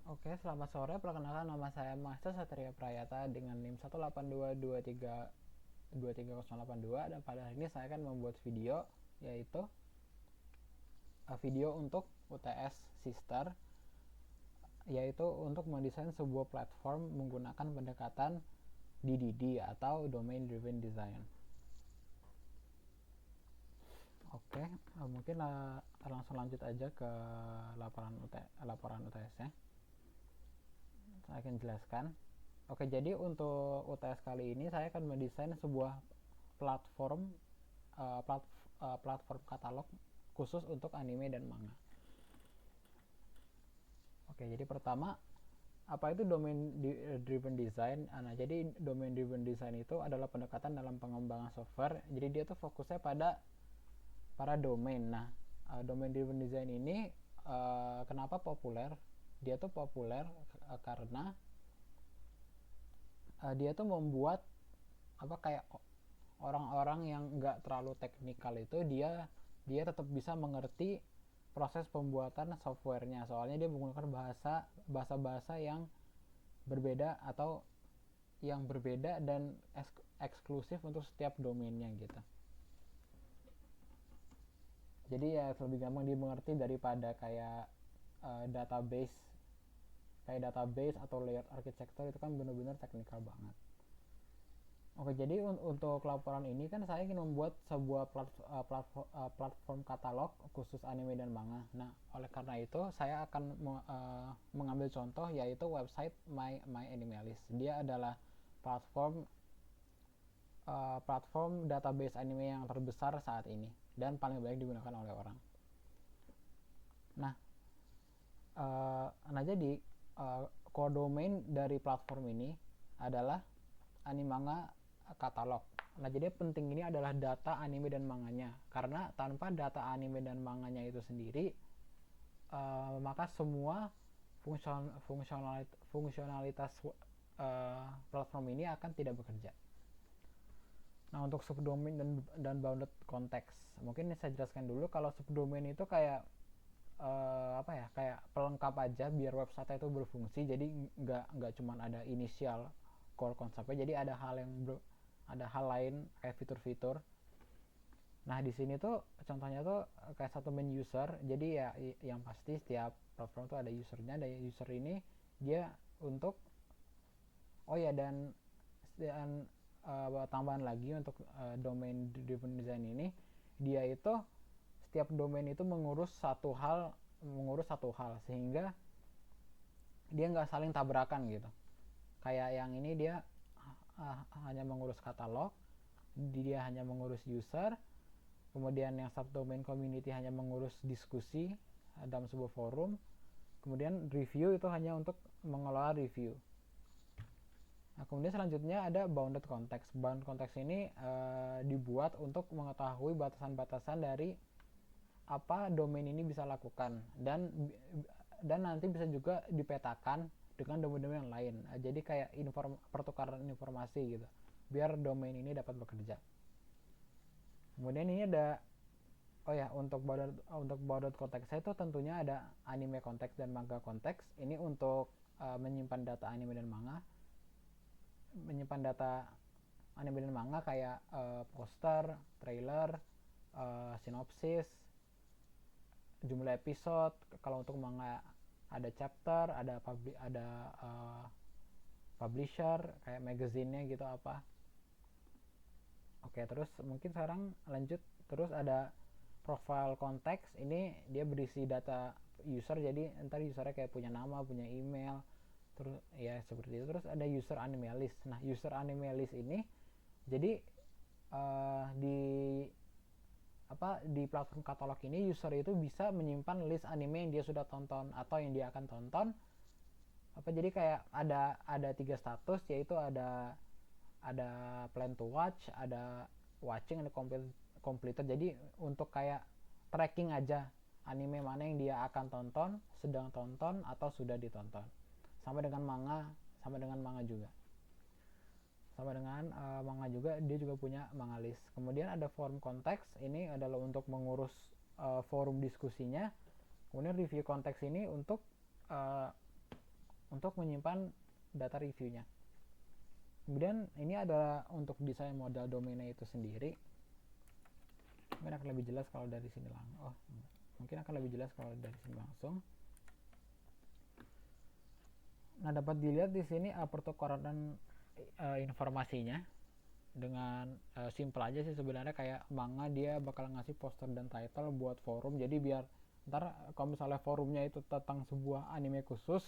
Oke, selamat sore. Perkenalkan nama saya Mahesa Satria Prayata dengan NIM 18223 dan pada hari ini saya akan membuat video yaitu video untuk UTS Sister, yaitu untuk mendesain sebuah platform menggunakan pendekatan DDD atau Domain Driven Design. Oke, mungkin langsung lanjut aja ke laporan UTS-nya. Saya akan jelaskan. Oke, jadi untuk UTS kali ini saya akan mendesain sebuah platform platform katalog khusus untuk anime dan manga. Oke, jadi pertama, apa itu domain driven design? Nah, jadi domain driven design itu adalah pendekatan dalam pengembangan software. Jadi dia tuh fokusnya pada domain. Nah, domain driven design ini kenapa populer? Dia tuh populer karena dia tuh membuat kayak orang-orang yang nggak terlalu teknikal itu dia tetap bisa mengerti proses pembuatan softwarenya, soalnya dia menggunakan bahasa yang berbeda atau yang berbeda dan eksklusif untuk setiap domainnya gitu. Jadi ya lebih gampang dimengerti daripada kayak database atau layout architecture, itu kan benar-benar teknikal banget. Oke, jadi untuk laporan ini kan saya ingin membuat sebuah platform katalog khusus anime dan manga. Nah, oleh karena itu saya akan mengambil contoh yaitu website My Animalist. Dia adalah platform database anime yang terbesar saat ini dan paling banyak digunakan oleh orang. Nah, jadi core domain dari platform ini adalah animanga katalog. Nah, jadi penting ini adalah data anime dan manganya, karena tanpa data anime dan manganya itu sendiri maka semua fungsionalitas platform ini akan tidak bekerja. Nah, untuk subdomain dan bounded context, mungkin saya jelaskan dulu. Kalau subdomain itu kayak kayak pelengkap aja biar website itu berfungsi. Jadi nggak cuma ada inisial core konsepnya, jadi ada hal lain kayak fitur-fitur. Nah, di sini tuh contohnya tuh kayak satu main user. Jadi ya yang pasti setiap platform tuh ada usernya. Ada user ini dia untuk dan tambahan lagi untuk domain driven design ini, dia itu setiap domain itu mengurus satu hal sehingga dia nggak saling tabrakan gitu. Kayak yang ini dia hanya mengurus katalog, dia hanya mengurus user, kemudian yang subdomain community hanya mengurus diskusi dalam sebuah forum, kemudian review itu hanya untuk mengelola review. Nah, kemudian selanjutnya ada bounded context. Bounded context ini dibuat untuk mengetahui batasan-batasan dari apa domain ini bisa lakukan, dan nanti bisa juga dipetakan dengan domain-domain yang lain. Jadi kayak pertukaran informasi gitu biar domain ini dapat bekerja. Kemudian ini ada untuk border konteks saya itu tentunya ada anime konteks dan manga konteks. Ini untuk menyimpan data anime dan manga. Menyimpan data anime dan manga kayak poster, trailer, sinopsis, jumlah episode. Kalau untuk manga ada chapter, ada publisher kayak magazine-nya gitu apa. Oke, terus mungkin sekarang lanjut. Terus ada profile konteks. Ini dia berisi data user, jadi ntar usernya kayak punya nama, punya email, terus ya seperti itu. Terus ada user animalist. Nah, user animalist ini jadi di platform katalog ini user itu bisa menyimpan list anime yang dia sudah tonton atau yang dia akan tonton. Jadi kayak ada 3 status, yaitu ada plan to watch, ada watching, ada completed. Jadi untuk kayak tracking aja anime mana yang dia akan tonton, sedang tonton, atau sudah ditonton. Sama dengan manga juga. Manga juga, dia juga punya manga list. Kemudian ada forum konteks. Ini adalah untuk mengurus forum diskusinya. Kemudian review konteks ini untuk untuk menyimpan data reviewnya. Kemudian ini adalah untuk desain modal domainnya itu sendiri. Mungkin akan lebih jelas kalau dari sini langsung. Nah, dapat dilihat di sini pertukaran informasinya dengan simple aja sih sebenarnya. Kayak manga dia bakal ngasih poster dan title buat forum, jadi biar ntar kalau misalnya forumnya itu tentang sebuah anime khusus,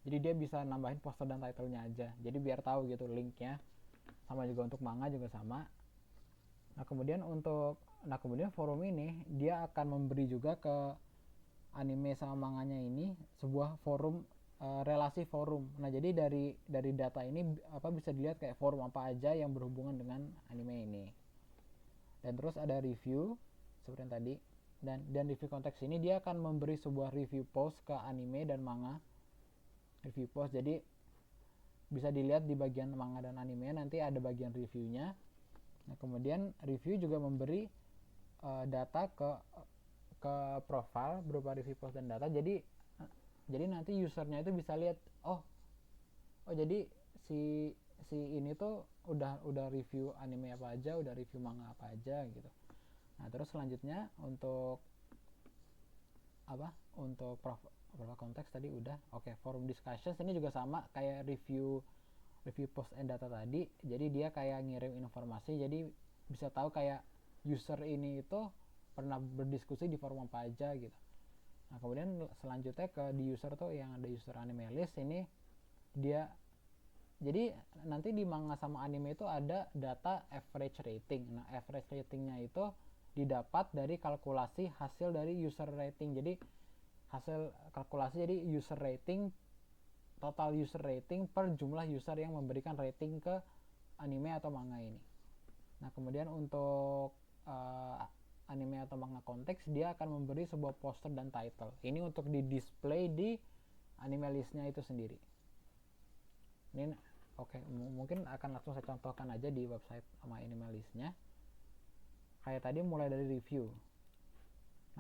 jadi dia bisa nambahin poster dan titlenya aja, jadi biar tahu gitu linknya. Sama juga untuk manga juga sama. Nah kemudian forum ini dia akan memberi juga ke anime sama manganya ini sebuah forum, relasi forum. Nah jadi dari data ini bisa dilihat kayak forum apa aja yang berhubungan dengan anime ini. Dan terus ada review seperti yang tadi, dan review konteks ini dia akan memberi sebuah review post ke anime dan manga. Review post jadi bisa dilihat di bagian manga dan anime nanti ada bagian reviewnya. Nah kemudian review juga memberi data ke profile berupa review post dan data. Jadi nanti usernya itu bisa lihat oh jadi si ini tuh udah review anime apa aja, udah review manga apa aja gitu. Nah terus selanjutnya untuk profile konteks tadi udah. Oke, forum discussions ini juga sama kayak review post and data tadi. Jadi dia kayak ngirim informasi, jadi bisa tahu kayak user ini itu pernah berdiskusi di forum apa aja gitu. Nah kemudian selanjutnya di user tuh yang ada user anime list ini, dia jadi nanti di manga sama anime itu ada data average rating. Nah average ratingnya itu didapat dari kalkulasi hasil dari user rating. Jadi hasil kalkulasi jadi user rating, total user rating per jumlah user yang memberikan rating ke anime atau manga ini. Nah kemudian untuk anime atau manga konteks dia akan memberi sebuah poster dan title. Ini untuk di display di anime listnya itu sendiri. Ini mungkin akan langsung saya contohkan aja di website sama anime listnya. Kayak tadi mulai dari review.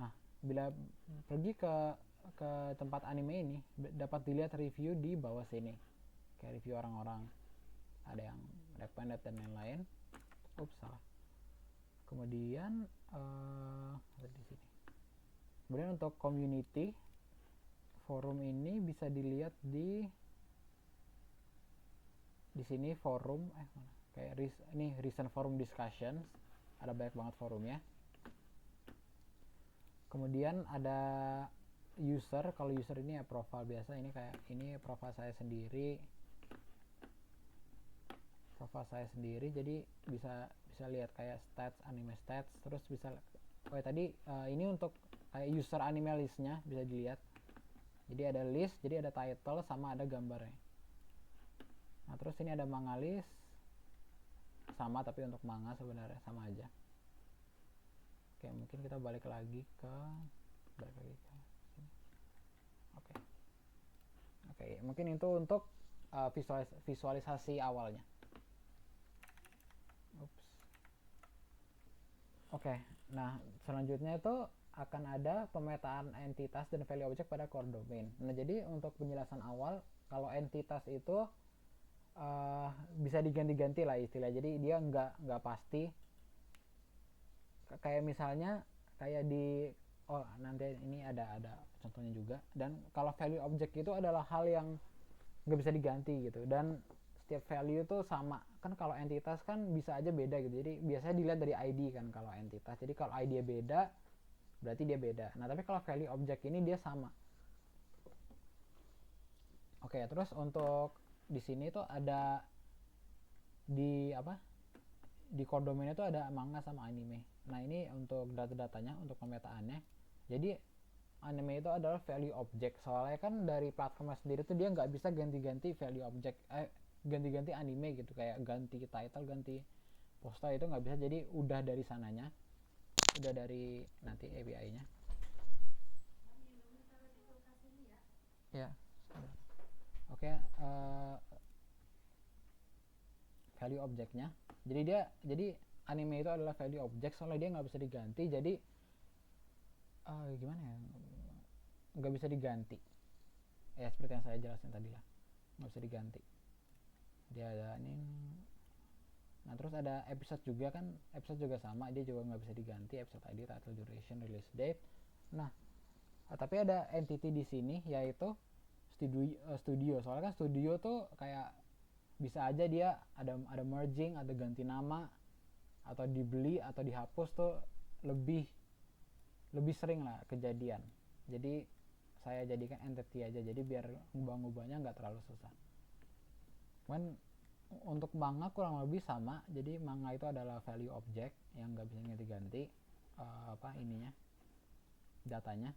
Nah bila pergi ke tempat anime ini dapat dilihat review di bawah sini, kayak review orang-orang, ada yang recommended dan lain-lain. Salah. Kemudian di sini. Kemudian untuk community forum ini bisa dilihat di sini forum kayak ini recent forum discussions, ada banyak banget forumnya. Kemudian ada user, kalau user ini ya profile biasa, ini kayak ini profile saya sendiri, jadi bisa lihat kayak stats, anime stats, terus bisa tadi ini untuk kayak user anime listnya bisa dilihat. Jadi ada list, jadi ada title sama ada gambarnya. Nah terus ini ada manga list, sama tapi untuk manga sebenarnya sama aja. Oke, mungkin kita balik lagi ke sini. Oke, mungkin itu untuk visualisasi awalnya. Oke, nah selanjutnya itu akan ada pemetaan entitas dan value object pada core domain. Nah jadi untuk penjelasan awal, kalau entitas itu bisa diganti-ganti lah istilah. Jadi dia nggak pasti. Kayak misalnya kayak di nanti ini ada contohnya juga. Dan kalau value object itu adalah hal yang nggak bisa diganti gitu. Dan setiap value itu sama. Kan kalau entitas kan bisa aja beda gitu. Jadi biasanya dilihat dari ID kan kalau entitas. Jadi kalau ID beda berarti dia beda. Nah tapi kalau value object ini dia sama. Oke, terus untuk di sini tuh ada di core domain itu ada manga sama anime. Nah ini untuk data-datanya, untuk pemetaannya. Jadi anime itu adalah value object. Soalnya kan dari platformnya sendiri tuh dia nggak bisa ganti-ganti value object, ganti-ganti anime gitu, kayak ganti title, ganti poster itu nggak bisa. Jadi udah dari sananya, udah dari nanti API-nya. Ya. Oke, value objectnya. Jadi anime itu adalah value object, soalnya dia nggak bisa diganti. Jadi gimana ya? Nggak bisa diganti. Ya seperti yang saya jelasin tadi lah. nggak bisa diganti. Dia ada ini. Nah terus ada episode juga kan, episode juga sama, dia juga nggak bisa diganti, episode ID, title, duration, release date. Nah tapi ada entity di sini yaitu studio. Soalnya kan studio tuh kayak bisa aja dia ada merging, ada ganti nama, atau dibeli atau dihapus tuh lebih sering lah kejadian. Jadi saya jadikan entity aja, jadi biar ngubah-ngubahnya nggak terlalu susah. Cuman untuk manga kurang lebih sama. Jadi manga itu adalah value object yang nggak bisa ganti-ganti ininya, datanya.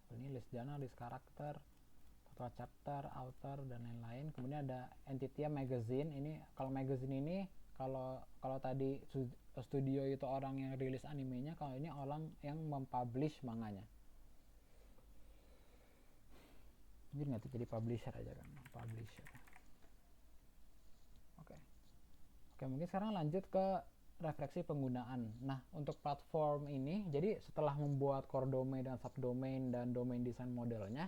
Ini list jurnal, list karakter, total chapter, author, dan lain-lain. Kemudian ada entity magazine. Ini kalau magazine ini kalau tadi studio itu orang yang rilis animenya, kalau ini orang yang mempublish manganya. Mungkin nggak jadi publisher aja kan, publisher. Oke, mungkin sekarang lanjut ke refleksi penggunaan. Nah, untuk platform ini, jadi setelah membuat core domain dan subdomain dan domain design modelnya,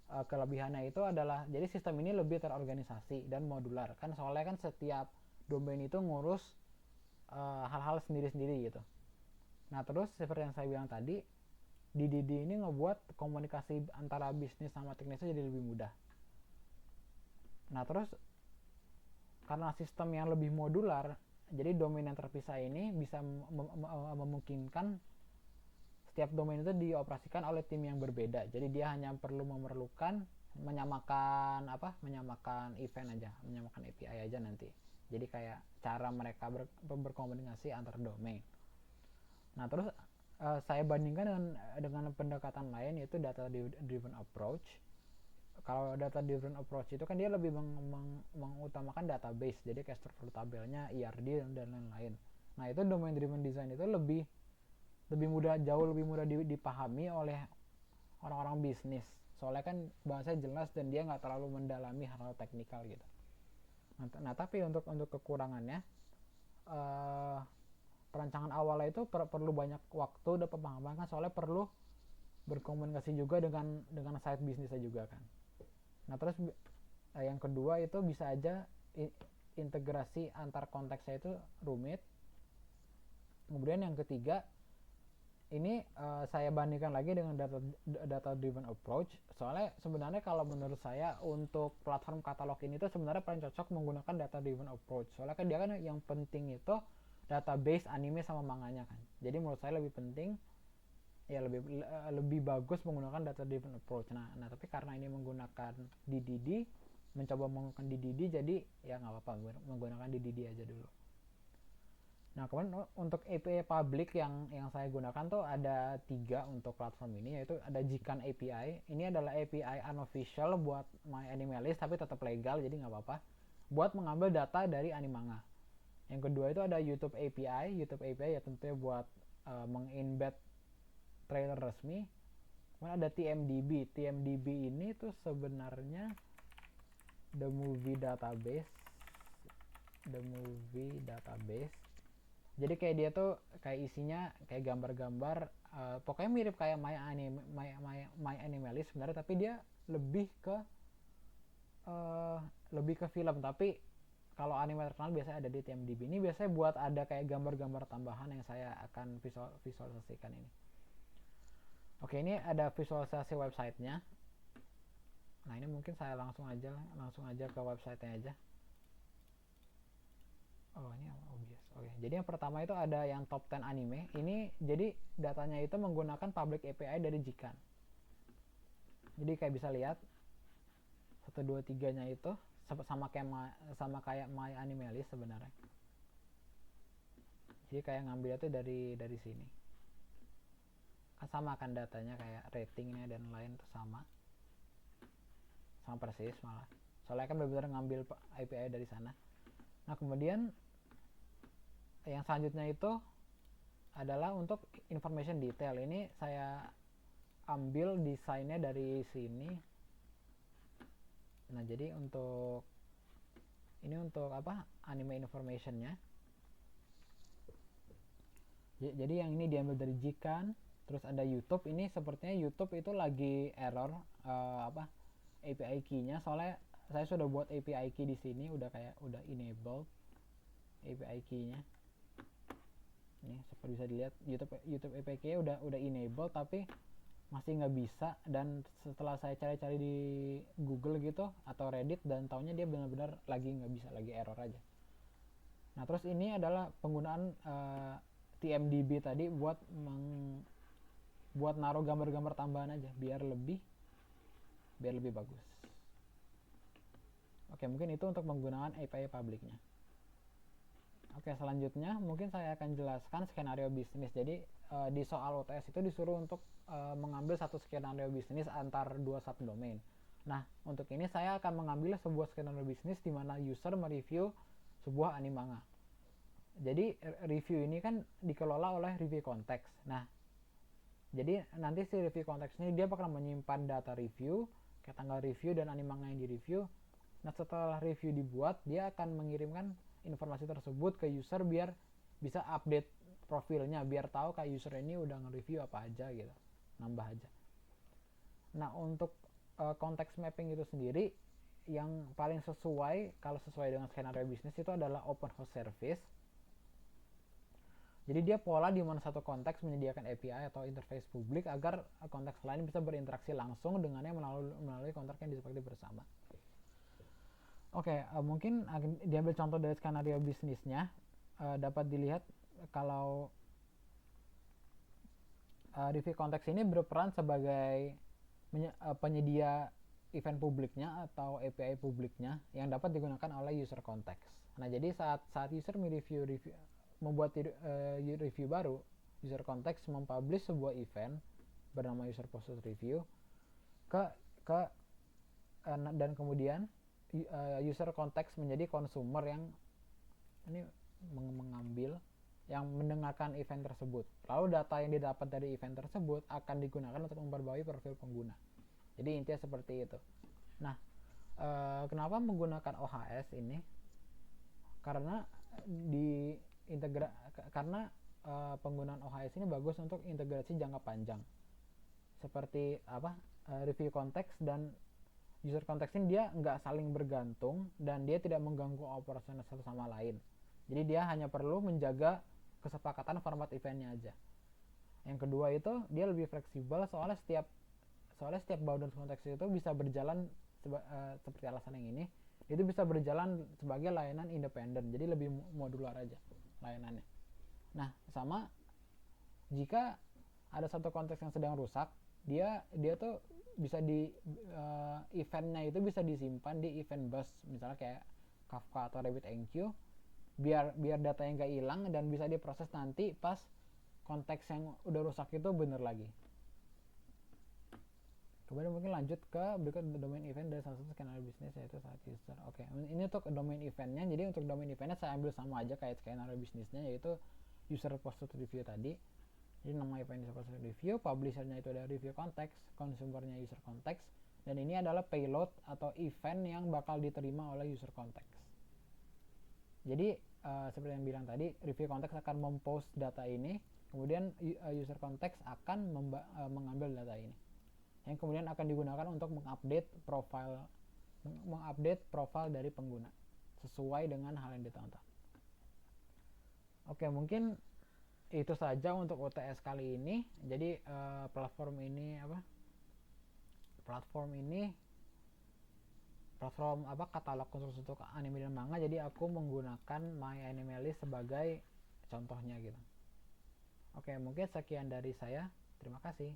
kelebihannya itu adalah jadi sistem ini lebih terorganisasi dan modular. Kan soalnya kan setiap domain itu ngurus hal-hal sendiri-sendiri gitu. Nah, terus seperti yang saya bilang tadi, DDD ini ngebuat komunikasi antara bisnis sama teknisnya jadi lebih mudah. Nah, terus karena sistem yang lebih modular, jadi domain yang terpisah ini bisa memungkinkan setiap domain itu dioperasikan oleh tim yang berbeda. Jadi dia hanya perlu menyamakan event aja, menyamakan API aja nanti. Jadi kayak cara mereka berkomunikasi antar domain. Nah terus saya bandingkan dengan pendekatan lain, yaitu data driven approach. Kalau data driven approach itu kan dia lebih mengutamakan database, jadi kayak struktur tabelnya, ERD dan lain-lain. Nah itu domain driven design itu lebih mudah, jauh lebih mudah dipahami oleh orang-orang bisnis. Soalnya kan bahasanya jelas dan dia nggak terlalu mendalami hal-hal teknikal gitu. Nah tapi untuk kekurangannya, perancangan awalnya itu perlu banyak waktu dan pemahaman kan, soalnya perlu berkomunikasi juga dengan side bisnisnya juga kan. Nah terus yang kedua itu bisa aja integrasi antar konteksnya itu rumit. Kemudian yang ketiga ini saya bandingkan lagi dengan data driven approach. Soalnya sebenarnya kalau menurut saya untuk platform katalog ini tuh sebenarnya paling cocok menggunakan data driven approach. Soalnya kan dia kan yang penting itu database anime sama manganya kan. Jadi menurut saya lebih penting, ya lebih bagus menggunakan data driven approach. Nah tapi karena ini menggunakan DDD, mencoba menggunakan DDD, jadi ya nggak apa-apa menggunakan DDD aja dulu. Nah kemudian untuk API public yang saya gunakan tuh ada 3 untuk platform ini, yaitu ada Jikan API. Ini adalah API unofficial buat MyAnimeList tapi tetap legal, jadi nggak apa-apa, buat mengambil data dari animanga. Yang kedua itu ada YouTube API. YouTube API ya tentunya buat mengembed trailer resmi. Kemudian ada TMDB. TMDB ini tuh sebenarnya The Movie Database. Jadi kayak dia tuh kayak isinya kayak gambar-gambar, pokoknya mirip kayak MyAnimeList sebenarnya, tapi dia lebih ke film. Tapi kalau anime terkenal biasanya ada di TMDB. Ini biasanya buat ada kayak gambar-gambar tambahan yang saya akan visualisasikan ini. Oke, ini ada visualisasi websitenya. Nah ini mungkin saya langsung aja ke websitenya aja. Oh ini obvious. Oke, jadi yang pertama itu ada yang top 10 anime. Ini jadi datanya itu menggunakan public API dari Jikan. Jadi kayak bisa lihat 1, 2, 3 nya itu sama kayak MyAnimeList sebenarnya. Jadi kayak ngambil itu dari sini. Kan sama kan datanya, kayak ratingnya dan lain tuh sama persis malah. Soalnya kan benar-benar ngambil API dari sana. Nah kemudian yang selanjutnya itu adalah untuk information detail. Ini saya ambil desainnya dari sini. Nah jadi untuk anime informationnya, jadi yang ini diambil dari Jikan. Terus ada YouTube. Ini sepertinya YouTube itu lagi error, API key-nya, soalnya saya sudah buat API key di sini, udah enable API key-nya. Ini seperti bisa dilihat YouTube API key udah enable, tapi masih nggak bisa. Dan setelah saya cari-cari di Google gitu atau Reddit, dan taunya dia benar-benar lagi nggak bisa, lagi error aja. Nah terus ini adalah penggunaan TMDB tadi buat naruh gambar-gambar tambahan aja biar lebih bagus. Oke, mungkin itu untuk penggunaan API publiknya. Oke, selanjutnya mungkin saya akan jelaskan skenario bisnis. Jadi di soal UTS itu disuruh untuk mengambil satu skenario bisnis antar dua subdomain. Nah, untuk ini saya akan mengambil sebuah skenario bisnis di mana user mereview sebuah anime manga. Jadi review ini kan dikelola oleh review konteks. Nah, jadi nanti si review konteks ini dia bakal menyimpan data review, kayak tanggal review dan anime manga yang direview. Nah, setelah review dibuat, dia akan mengirimkan informasi tersebut ke user biar bisa update profilnya, biar tahu kayak user ini udah nge-review apa aja gitu, nambah aja. Nah, untuk konteks mapping itu sendiri yang paling sesuai, kalau sesuai dengan skenario bisnis itu adalah open host service. Jadi dia pola di mana satu konteks menyediakan API atau interface publik agar konteks lain bisa berinteraksi langsung dengannya melalui kontrak yang disepakati bersama. Oke, mungkin diambil contoh dari skenario bisnisnya. Dapat dilihat kalau review konteks ini berperan sebagai penyedia event publiknya atau API publiknya yang dapat digunakan oleh user konteks. Nah, jadi saat user membuat review baru, user konteks mempublish sebuah event bernama user posted review dan kemudian user konteks menjadi konsumer yang ini mengambil yang mendengarkan event tersebut. Lalu data yang didapat dari event tersebut akan digunakan untuk memperbarui profil pengguna. Jadi intinya seperti itu. Nah, kenapa menggunakan OHS ini? Karena penggunaan OHS ini bagus untuk integrasi jangka panjang. Seperti review konteks dan user konteks ini dia nggak saling bergantung dan dia tidak mengganggu operasional satu sama lain. Jadi dia hanya perlu menjaga kesepakatan format eventnya aja. Yang kedua itu dia lebih fleksibel soalnya setiap boundary konteks itu bisa berjalan seperti alasan yang ini, itu bisa berjalan sebagai layanan independen, jadi lebih modular aja layanannya. Nah, sama jika ada satu konteks yang sedang rusak, dia tuh bisa eventnya itu bisa disimpan di event bus, misalnya kayak Kafka atau RabbitMQ, biar datanya nggak hilang dan bisa diproses nanti pas konteks yang udah rusak itu bener lagi. Kemudian mungkin lanjut ke berikut domain event dari salah satu skenario bisnis, yaitu saat user. Oke, ini untuk domain eventnya. Jadi untuk domain eventnya saya ambil sama aja kayak skenario bisnisnya, yaitu user posted review tadi. Jadi nama event user posted review, publishernya itu ada review konteks, consumernya user konteks, dan ini adalah payload atau event yang bakal diterima oleh user konteks. Jadi seperti yang bilang tadi, review konteks akan mempost data ini, kemudian user konteks akan mengambil data ini, yang kemudian akan digunakan untuk mengupdate profil dari pengguna sesuai dengan hal yang ditonton. Oke, mungkin itu saja untuk UTS kali ini. Jadi platform katalog khusus untuk anime dan manga. Jadi aku menggunakan MyAnimeList sebagai contohnya gitu. Oke, mungkin sekian dari saya. Terima kasih.